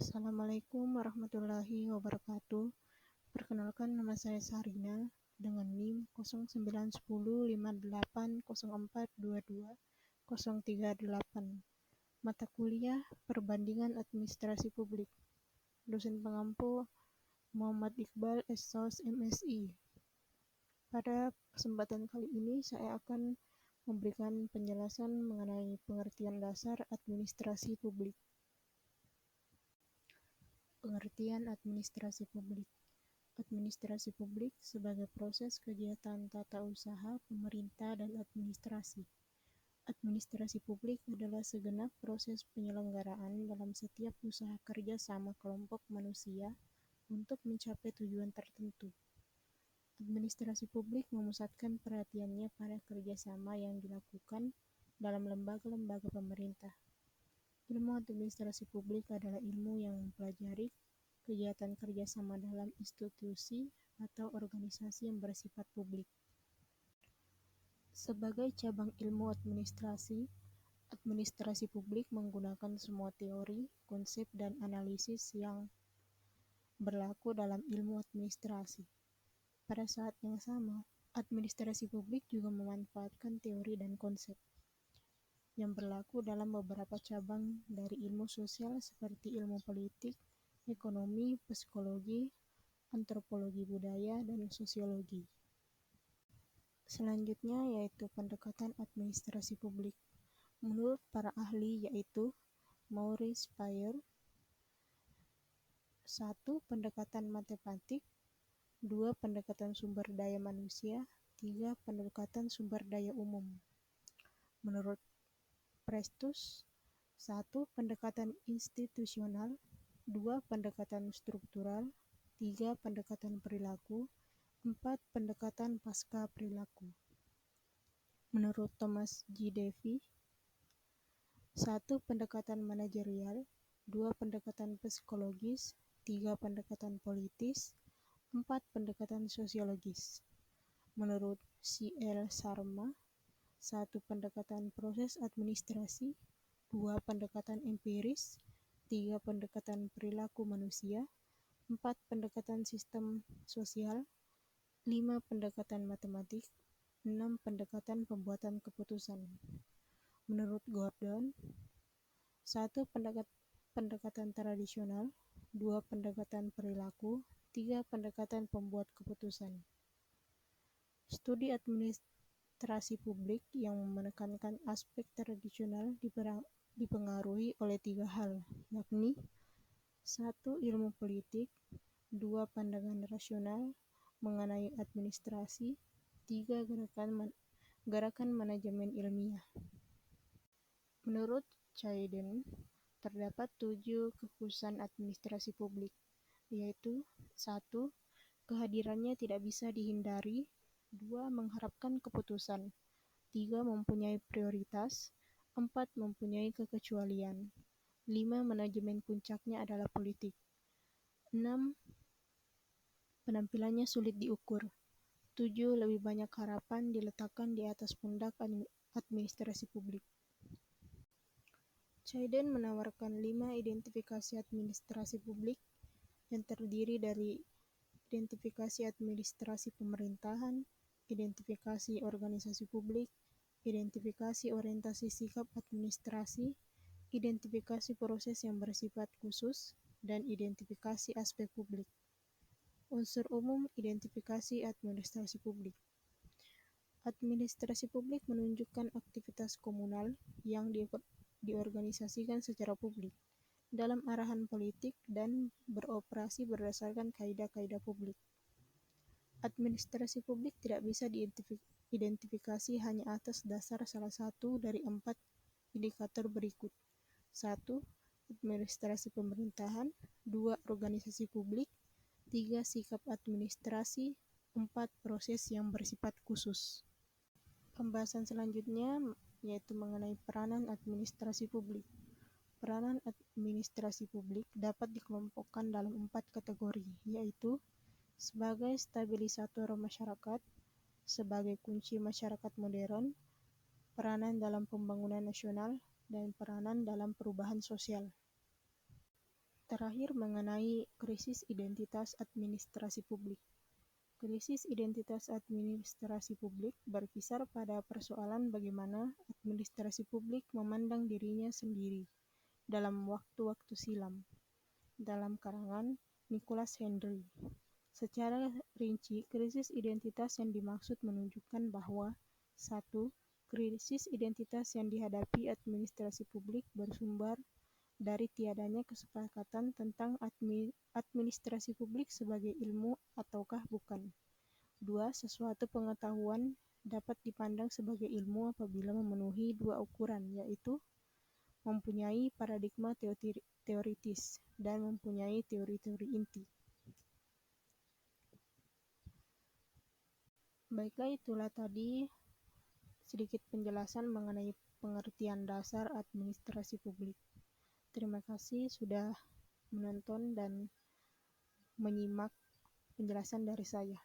Assalamualaikum warahmatullahi wabarakatuh. Perkenalkan, nama saya Sarina dengan NIM 09105804220038. Mata kuliah Perbandingan Administrasi Publik. Dosen pengampu Muhammad Iqbal SSOS MSI. Pada kesempatan kali ini saya akan memberikan penjelasan mengenai pengertian dasar administrasi publik. Pengertian administrasi publik. Administrasi publik sebagai proses kegiatan tata usaha pemerintah dan administrasi. Administrasi publik adalah segenap proses penyelenggaraan dalam setiap usaha kerja sama kelompok manusia untuk mencapai tujuan tertentu. Administrasi publik memusatkan perhatiannya pada kerjasama yang dilakukan dalam lembaga-lembaga pemerintah. Ilmu administrasi publik adalah ilmu yang mempelajari kegiatan kerjasama dalam institusi atau organisasi yang bersifat publik. Sebagai cabang ilmu administrasi, administrasi publik menggunakan semua teori, konsep, dan analisis yang berlaku dalam ilmu administrasi. Pada saat yang sama, administrasi publik juga memanfaatkan teori dan konsep yang berlaku dalam beberapa cabang dari ilmu sosial seperti ilmu politik, ekonomi, psikologi, antropologi budaya, dan sosiologi. Selanjutnya yaitu pendekatan administrasi publik. Menurut para ahli yaitu Maurice Pierre, 1. Pendekatan matematik, 2. Pendekatan sumber daya manusia, 3. Pendekatan sumber daya umum. Menurut Prestus, 1. Pendekatan institusional, 2. Pendekatan struktural, 3. Pendekatan perilaku, 4. Pendekatan pasca perilaku. Menurut Thomas G. Davie, 1. Pendekatan manajerial, 2. Pendekatan psikologis, 3. Pendekatan politis, 4. Pendekatan sosiologis. Menurut C. L. Sharma, 1. Pendekatan proses administrasi, 2. Pendekatan empiris, 3. Pendekatan perilaku manusia, 4. Pendekatan sistem sosial, 5. Pendekatan matematik, 6. Pendekatan pembuatan keputusan. Menurut Gordon, 1. Pendekatan tradisional, 2. Pendekatan perilaku, 3. Pendekatan pembuat keputusan. Studi administrasi publik yang menekankan aspek tradisional dipengaruhi oleh 3 hal, yakni 1. Ilmu politik, 2. Pandangan rasional mengenai administrasi, 3. Gerakan manajemen ilmiah. Menurut Chayden, terdapat 7 kekhususan administrasi publik, yaitu 1. Kehadirannya tidak bisa dihindari, 2. Mengharapkan keputusan, 3. Mempunyai prioritas, 4. Mempunyai kekecualian, 5. Manajemen puncaknya adalah politik, 6. Penampilannya sulit diukur, 7. Lebih banyak harapan diletakkan di atas pundak administrasi publik. Chayden menawarkan 5 identifikasi administrasi publik yang terdiri dari identifikasi administrasi pemerintahan, identifikasi organisasi publik, identifikasi orientasi sikap administrasi, identifikasi proses yang bersifat khusus, dan identifikasi aspek publik. Unsur umum identifikasi administrasi publik. Administrasi publik menunjukkan aktivitas komunal yang diorganisasikan secara publik dalam arahan politik dan beroperasi berdasarkan kaidah-kaidah publik. Administrasi publik tidak bisa diidentifikasi hanya atas dasar salah satu dari 4 indikator berikut. 1. Administrasi pemerintahan, 2. Organisasi publik, 3. Sikap administrasi, 4. Proses yang bersifat khusus. Pembahasan selanjutnya yaitu mengenai peranan administrasi publik. Peranan administrasi publik dapat dikelompokkan dalam 4 kategori, yaitu sebagai stabilisator masyarakat, sebagai kunci masyarakat modern, peranan dalam pembangunan nasional, dan peranan dalam perubahan sosial. Terakhir mengenai krisis identitas administrasi publik. Krisis identitas administrasi publik berkisar pada persoalan bagaimana administrasi publik memandang dirinya sendiri dalam waktu-waktu silam. Dalam karangan Nicholas Henry. Secara rinci, krisis identitas yang dimaksud menunjukkan bahwa 1. Krisis identitas yang dihadapi administrasi publik bersumber dari tiadanya kesepakatan tentang administrasi publik sebagai ilmu ataukah bukan. 2. Sesuatu pengetahuan dapat dipandang sebagai ilmu apabila memenuhi dua ukuran, yaitu mempunyai paradigma teoritis dan mempunyai teori-teori inti. Baiklah, itulah tadi sedikit penjelasan mengenai pengertian dasar administrasi publik. Terima kasih sudah menonton dan menyimak penjelasan dari saya.